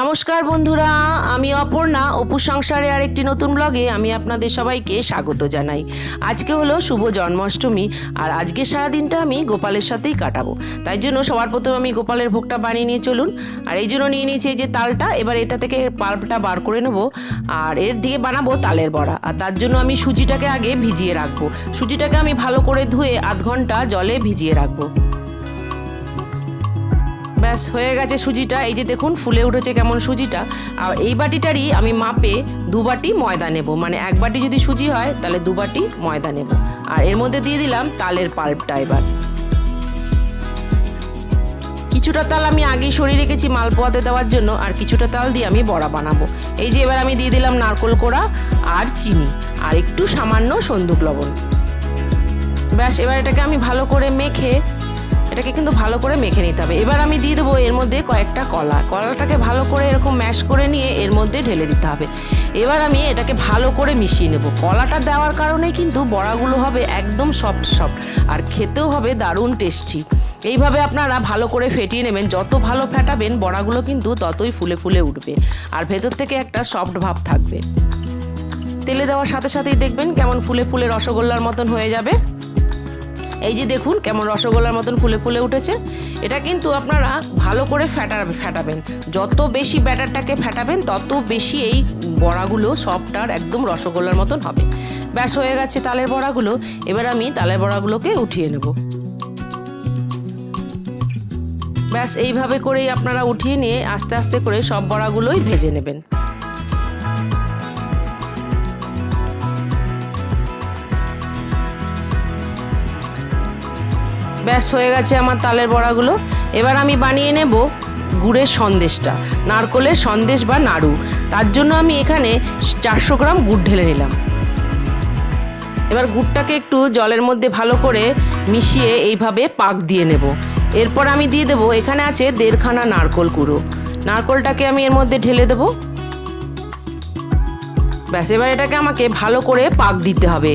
নমস্কার বন্ধুরা, আমি অপর্ণা। অপুর সংসারে আরেকটি নতুন ব্লগে আমি আপনাদের সবাইকে স্বাগত জানাই। আজকে হলো শুভ জন্মাষ্টমী, আর আজকে সারাদিনটা আমি গোপালের সাথেই কাটাবো। তাই জন্য সবার প্রথমে আমি গোপালের ভোগটা বানিয়ে নিয়ে চলুন। আর এই জন্য নিয়ে নিয়েছি এই যে তালটা। এবার এটা থেকে পাল্পটা বার করে নেবো, আর এর দিকে বানাবো তালের বড়া। আর তার জন্য আমি সুজিটাকে আগে ভিজিয়ে রাখবো। সুজিটাকে আমি ভালো করে ধুয়ে আধ ঘন্টা জলে ভিজিয়ে রাখবো। ব্যাস হয়ে গেছে সুজিটা। এই যে দেখুন ফুলে উঠেছে কেমন সুজিটা। আর এই বাটিটারই আমি মাপে 2 বাটি ময়দা নেব, মানে 1 বাটি যদি সুজি হয় তাহলে 2 বাটি ময়দা নেব। আর এর মধ্যে দিয়ে দিলাম তালের পাল্পটা। এবার কিছুটা তাল আমি আগেই সরিয়ে রেখেছি মালপোয়াতে দেওয়ার জন্য, আর কিছুটা তাল দিয়ে আমি বড়া বানাবো। এই যে এবার আমি দিয়ে দিলাম নারকেল কোড়া আর চিনি আর একটু সামান্য সন্দুক লবণ। ব্যাস এবার এটাকে আমি ভালো করে এটাকে কিন্তু ভালো করে মেখে নিতে হবে। এবার আমি দিয়ে দেবো এর মধ্যে কয়েকটা কলাটাকে ভালো করে এরকম ম্যাশ করে নিয়ে এর মধ্যে ঢেলে দিতে হবে। এবার আমি এটাকে ভালো করে মিশিয়ে নেব। কলাটা দেওয়ার কারণে কিন্তু বড়াগুলো হবে একদম সফট আর খেতেও হবে দারুণ টেস্টি। এইভাবে আপনারা ভালো করে ফেটিয়ে নেবেন। যত ভালো ফেটাবেন বড়াগুলো কিন্তু ততই ফুলে ফুলে উঠবে, আর ভেতর থেকে একটা সফট ভাব থাকবে। তেলে দেওয়ার সাথে সাথেই দেখবেন কেমন ফুলে ফুলে রসগোল্লার মতন হয়ে যাবে। এই যে দেখুন কেমন রসগোল্লার মতন ফুলে ফুলে উঠেছে। এটা কিন্তু আপনারা ভালো করে ফেটাবেন। যত বেশি ব্যাটারটাকে ফেটাবেন তত বেশি এই বড়াগুলো সফট আর একদম রসগোল্লার মতন হবে। ব্যাস হয়ে গেছে তালের বড়াগুলো। এবার আমি তালের বড়াগুলোকে উঠিয়ে নেব। ব্যাস এইভাবে করেই আপনারা উঠিয়ে নিয়ে আস্তে আস্তে করে সব বড়াগুলোই ভেজে নেবেন। ব্যাস হয়ে গেছে আমার তালের বড়াগুলো। এবার আমি বানিয়ে নেব গুড়ের সন্দেশটা, নারকলের সন্দেশ বা নাড়ু। তার জন্য আমি এখানে 400 গ্রাম গুড় ঢেলে নিলাম। এবার গুড়টাকে একটু জলের মধ্যে ভালো করে মিশিয়ে এইভাবে পাক দিয়ে নেব। এরপর আমি দিয়ে দেবো, এখানে আছে 1.5 খানা নারকল কুড়ো। নারকলটাকে আমি এর মধ্যে ঢেলে দেব। ব্যাস এবার এটাকে আমাকে ভালো করে পাক দিতে হবে।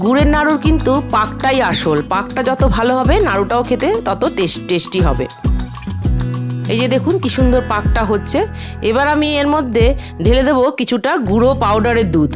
গুড়ের নাড়ুর কিন্তু পাকটাই আসল। পাকটা যত ভালো হবে নাড়ুটাও খেতে তত টেস্টি হবে। এই যে দেখুন কি সুন্দর পাকটা হচ্ছে। এবার আমি এর মধ্যে ঢেলে দেবো কিছুটা গুঁড়ো পাউডারের দুধ।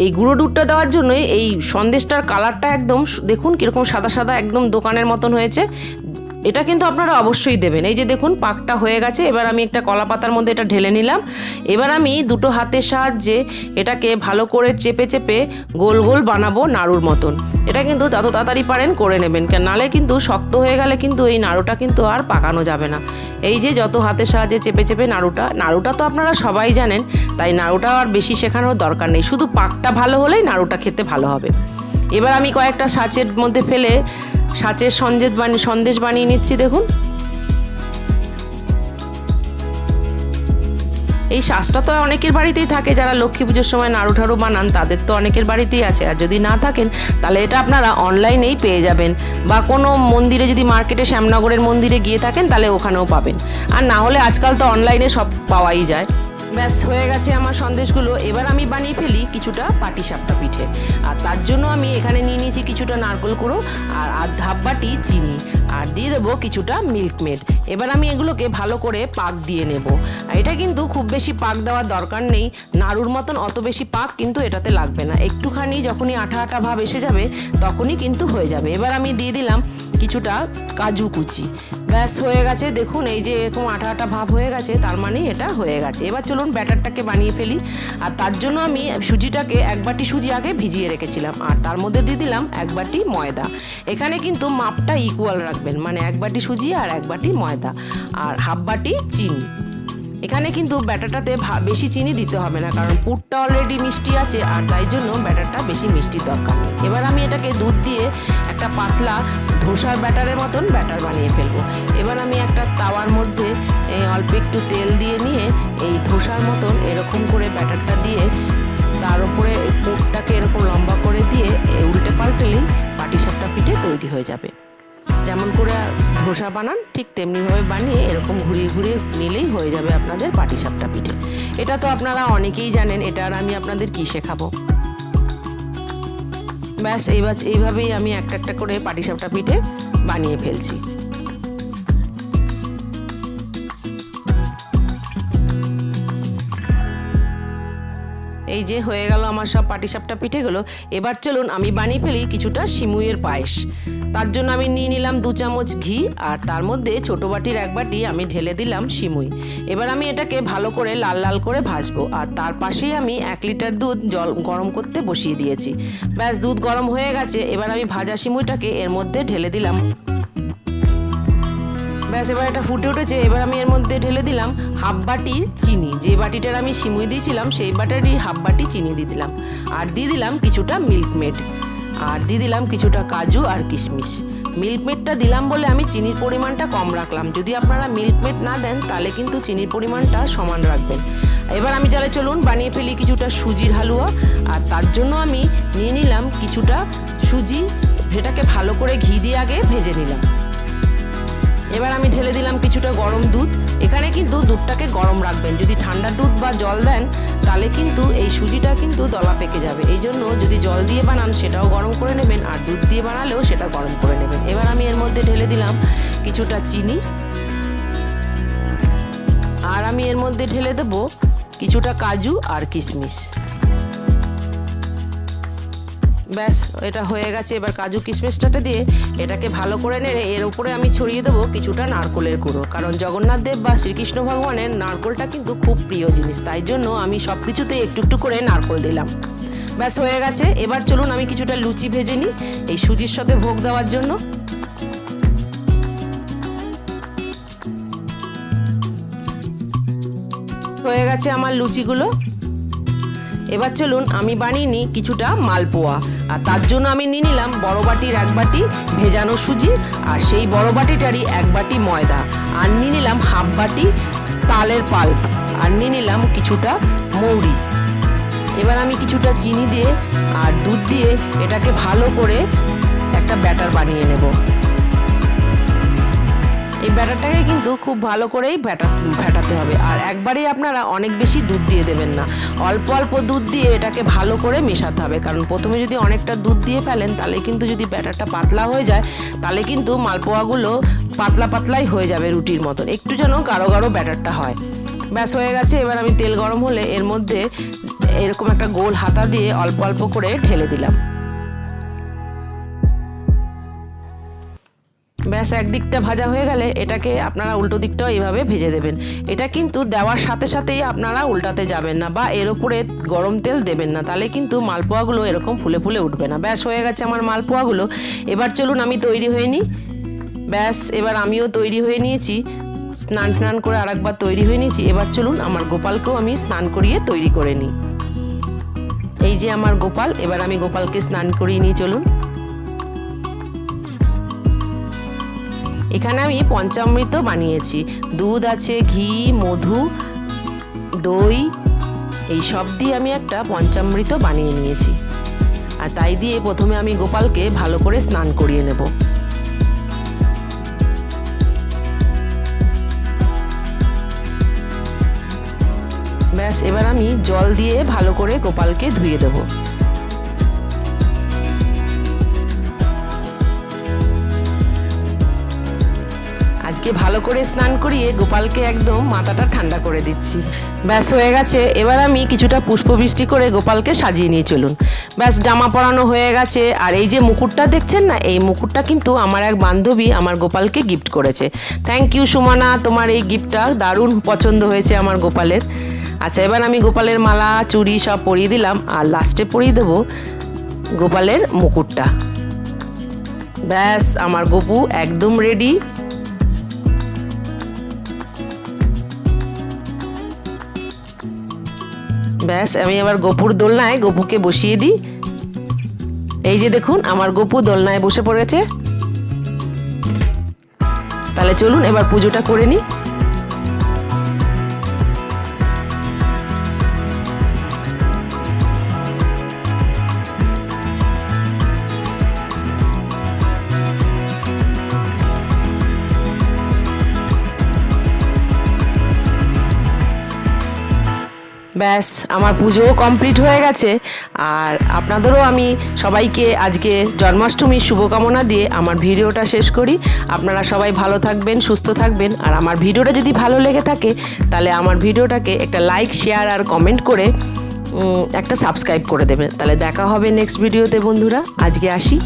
এই গুঁড়ো দুধটা দেওয়ার জন্য এই সন্দেশটার কালারটা একদম দেখুন কীরকম সাদা সাদা একদম দোকানের মতন হয়েছে। এটা কিন্তু আপনারা অবশ্যই দেবেন। এই যে দেখুন পাকটা হয়ে গেছে। এবার আমি একটা কলা পাতার মধ্যে এটা ঢেলে নিলাম। এবার আমি 2 হাতের সাহায্যে এটাকে ভালো করে চেপে চেপে গোল গোল বানাবো নাড়ুর মতন। এটা কিন্তু যত তাড়াতাড়ি পারেন করে নেবেন, কেন নাহলে কিন্তু শক্ত হয়ে গেলে কিন্তু এই নাড়ুটা কিন্তু আর পাকানো যাবে না। এই যে যত হাতের সাহায্যে চেপে চেপে নাড়ুটা তো আপনারা সবাই জানেন, তাই নাড়ুটা আর বেশি শেখানোর দরকার নেই। শুধু পাকটা ভালো হলেই নাড়ুটা খেতে ভালো হবে। এবার আমি কয়েকটা সাঁচের মধ্যে ফেলে সাঁচের সন্দেশ বানিয়ে নিচ্ছি। দেখুন এই শাঁসটা তো অনেকের বাড়িতেই থাকে, যারা লক্ষ্মী পুজোর সময় নাড়ু ঠাড়ু বানান তাদের তো অনেকের বাড়িতেই আছে। আর যদি না থাকেন তাহলে এটা আপনারা অনলাইনেই পেয়ে যাবেন, বা কোনো মন্দিরে যদি মার্কেটে শ্যামনগরের মন্দিরে গিয়ে থাকেন তাহলে ওখানেও পাবেন। আর না হলে আজকাল তো অনলাইনে সব পাওয়াই যায়। ব্যাস হয়ে গেছে আমার সন্দেশগুলো। এবার আমি বানিয়ে ফেলি কিছুটা পাটিসাপটা পিঠে। আর তার জন্য আমি এখানে নিয়ে নিয়েছি কিছুটা নারকেল কুড়ো আর 1/2 বাটি চিনি, আর দিয়ে দেবো কিছুটা মিল্ক মেড। এবার আমি এগুলোকে ভালো করে পাক দিয়ে নেব। আর এটা কিন্তু খুব বেশি পাক দেওয়ার দরকার নেই। নাড়ুর মতন অত বেশি পাক কিন্তু এটাতে লাগবে না। একটুখানি যখনই আঠা আঠা ভাব এসে যাবে তখনই কিন্তু হয়ে যাবে। এবার আমি দিয়ে দিলাম কিছুটা কাজু কুচি। ব্যাস হয়ে গেছে। দেখুন এই যে এরকম আঠা আঠা ভাব হয়ে গেছে, তার মানে এটা হয়ে গেছে। এবার চলুন ব্যাটারটাকে বানিয়ে ফেলি। আর তার জন্য আমি সুজিটাকে 1 বাটি সুজি আগে ভিজিয়ে রেখেছিলাম, আর তার মধ্যে দিয়ে দিলাম 1 বাটি ময়দা। এখানে কিন্তু মাপটা ইকুয়াল রাখবেন, মানে 1 বাটি সুজি আর 1 বাটি ময়দা আর 1/2 বাটি চিনি। এখানে কিন্তু ব্যাটারটাতে বেশি চিনি দিতে হবে না, কারণ পুরটা অলরেডি মিষ্টি আছে, আর তাই জন্য ব্যাটারটা বেশি মিষ্টির দরকার নেই। এবার আমি এটাকে দুধ দিয়ে একটা পাতলা ধোসার ব্যাটারের মতন ব্যাটার বানিয়ে ফেলবো। এবার আমি একটা তাওয়ার মধ্যে অল্প একটু তেল দিয়ে নিয়ে এই ধোসার মতন এরকম করে ব্যাটারটা দিয়ে তার উপরে পুরটাকে এরকম লম্বা করে দিয়ে উল্টে পাল্টেলেই পাটিসাপটা পিঠে তৈরি হয়ে যাবে। যেমন করে ধোসা বানান ঠিক তেমনিভাবে বানিয়ে এরকম ঘুরিয়ে ঘুরিয়ে নিলেই হয়ে যাবে আপনাদের পাটিসাপটা পিঠে। এটা তো আপনারা অনেকেই জানেন, এটা আর আমি আপনাদের কি শেখাবো। ব্যাস এইভাবেই আমি একটা একটা করে পাটিসাপটা পিঠে বানিয়ে ফেলছি। এই যে হয়ে গেল আমার সব পাটিসাপটা পিঠেগুলো। এবার চলুন আমি বানিয়ে ফেলি কিছুটা সিমুইয়ের পায়েস। তার জন্য আমি নিয়ে নিলাম 2 চামচ ঘি, আর তার মধ্যে ছোটো বাটির 1 বাটি আমি ঢেলে দিলাম সিমুই। এবার আমি এটাকে ভালো করে লাল লাল করে ভাজবো, আর তার পাশেই আমি 1 লিটার দুধ জল গরম করতে বসিয়ে দিয়েছি। ব্যাস দুধ গরম হয়ে গেছে, এবার আমি ভাজা সিমুইটাকে এর মধ্যে ঢেলে দিলাম। ব্যাস এবার এটা ফুটে উঠেছে, এবার আমি এর মধ্যে ঢেলে দিলাম 1/2 বাটি চিনি। যে বাটিটার আমি সিমুই দিয়েছিলাম সেই বাটিরই 1/2 বাটি চিনি দিয়ে দিলাম, আর দিয়ে দিলাম কিছুটা মিল্ক মেড, আর দিয়ে দিলাম কিছুটা কাজু আর কিশমিশ। মিল্ক মেডটা দিলাম বলে আমি চিনির পরিমাণটা কম রাখলাম, যদি আপনারা মিল্ক মেড না দেন তাহলে কিন্তু চিনির পরিমাণটা সমান রাখবেন। এবার আমি চালে চলুন বানিয়ে ফেলি কিছুটা সুজির হালুয়া, আর তার জন্য আমি নিয়ে নিলাম কিছুটা সুজি, সেটাকে ভালো করে ঘি দিয়ে আগে ভেজে নিলাম। এবার আমি ঢেলে দিলাম কিছুটা গরম দুধ। এখানে কিন্তু দুধটাকে গরম রাখবেন, যদি ঠান্ডা দুধ বা জল দেন তাহলে কিন্তু এই সুজিটা কিন্তু দলা পেকে যাবে। এই জন্য যদি জল দিয়ে বানান সেটাও গরম করে নেবেন, আর দুধ দিয়ে বানালেও সেটা গরম করে নেবেন। এবার আমি এর মধ্যে ঢেলে দিলাম কিছুটা চিনি, আর আমি এর মধ্যে ঢেলে দেবো কিছুটা কাজু আর কিশমিশ। ব্যাস এটা হয়ে গেছে। এবার কাজু কিশমিশটাতে দিয়ে এটাকে ভালো করে নেড়ে এর উপরে আমি ছড়িয়ে দেবো কিছুটা নারকোলের গুঁড়ো, কারণ জগন্নাথ দেব বা শ্রীকৃষ্ণ ভগবানের নারকোলটা কিন্তু খুব প্রিয় জিনিস, তাই জন্য আমি সব কিছুতে একটু একটু করে নারকোল দিলাম। ব্যাস হয়ে গেছে। এবার চলুন আমি কিছুটা লুচি ভেজে নিই এই সুজির সাথে ভোগ দেওয়ার জন্য। হয়ে গেছে আমার লুচিগুলো। এবার চলুন আমি বানিয়ে নিই কিছুটা মালপোয়া, আর তার জন্য আমি নিয়ে নিলাম বড় বাটির 1 বাটি ভেজানো সুজি, আর সেই বড় বাটিটারই 1 বাটি ময়দা, আর নিয়ে নিলাম 1/2 বাটি তালের পাল্প, আর নিয়ে নিলাম কিছুটা মৌরি। এবার আমি কিছুটা চিনি দিয়ে আর দুধ দিয়ে এটাকে ভালো করে একটা ব্যাটার বানিয়ে নেব। এই ব্যাটারটাকে কিন্তু খুব ভালো করেই ফেটাতে হবে, আর একবারেই আপনারা অনেক বেশি দুধ দিয়ে দেবেন না, অল্প অল্প দুধ দিয়ে এটাকে ভালো করে মেশাতে হবে। কারণ প্রথমে যদি অনেকটা দুধ দিয়ে ফেলেন তাহলে কিন্তু যদি ব্যাটারটা পাতলা হয়ে যায় তাহলে কিন্তু মালপোয়াগুলো পাতলা পাতলাই হয়ে যাবে রুটির মতন, একটু যেন গাঢ় গাঢ় ব্যাটারটা হয়। ব্যাস হয়ে গেছে। এবার আমি তেল গরম হলে এর মধ্যে এরকম একটা গোল হাতা দিয়ে অল্প অল্প করে ঢেলে দিলাম। ব্যাস একদিকটা ভাজা হয়ে গেলে এটাকে আপনারা উল্টো দিকটাও এইভাবে ভেজে দেবেন। এটা কিন্তু দেওয়ার সাথে সাথেই আপনারা উল্টাতে যাবেন না বা এর উপরে গরম তেল দেবেন না, তাহলে কিন্তু মালপোয়াগুলো এরকম ফুলে ফুলে উঠবে না। ব্যাস হয়ে গেছে আমার মালপোয়াগুলো। এবার চলুন আমি তৈরি হয়ে নিই। ব্যাস এবার আমিও তৈরি হয়ে নিয়েছি, স্নান করে আরেকবার তৈরি হয়ে নিয়েছি। এবার চলুন আমার গোপালকেও আমি স্নান করিয়ে তৈরি করে নিই। এই যে আমার গোপাল, এবার আমি গোপালকে স্নান করিয়ে নিই। চলুন। এখানে আমি পঞ্চামৃত বানিয়েছি, দুধ আছে, ঘি, মধু, দই, এই সব দিয়ে আমি একটা পঞ্চামৃত বানিয়ে নিয়েছি, আর তাই দিয়ে প্রথমে আমি গোপালকে ভালো করে স্নান করিয়ে নেব। ব্যাস এবার আমি জল দিয়ে ভালো করে গোপালকে ধুয়ে দেবো। আজকে ভালো করে স্নান করিয়ে গোপালকে একদম মাথাটা ঠান্ডা করে দিচ্ছি। ব্যাস হয়ে গেছে। এবার আমি কিছুটা পুষ্পবৃষ্টি করে গোপালকে সাজিয়ে নিয়ে চলুন। ব্যাস জামা পরানো হয়ে গেছে, আর এই যে মুকুটটা দেখছেন না, এই মুকুটটা কিন্তু আমার এক বান্ধবী আমার গোপালকে গিফট করেছে। থ্যাংক ইউ সুমনা, তোমার এই গিফটটা দারুণ পছন্দ হয়েছে আমার গোপালের। আচ্ছা এবার আমি গোপালের মালা, চুড়ি সব পরিয়ে দিলাম, আর লাস্টে পরিয়ে দেবো গোপালের মুকুটটা। ব্যাস আমার গোপু একদম রেডি। ব্যাস আমি এবার গোপুর দোলনায় গোপুকে বসিয়ে দিই। এই যে দেখুন আমার গোপু দোলনায় বসে পড়েছে। তাহলে চলুন এবার পুজোটা করে নিই। ব্যাস আমার পুজোও কমপ্লিট হয়ে গেছে, আর আপনাদেরও আমি সবাইকে আজকে জন্মাষ্টমীর শুভকামনা দিয়ে আমার ভিডিওটা শেষ করি। আপনারা সবাই ভালো থাকবেন, সুস্থ থাকবেন, আর আমার ভিডিওটা যদি ভালো লেগে থাকে তাহলে আমার ভিডিওটাকে একটা লাইক, শেয়ার আর কমেন্ট করে একটা সাবস্ক্রাইব করে দেবেন। তাহলে দেখা হবে নেক্সট ভিডিওতে বন্ধুরা, আজকে আসি।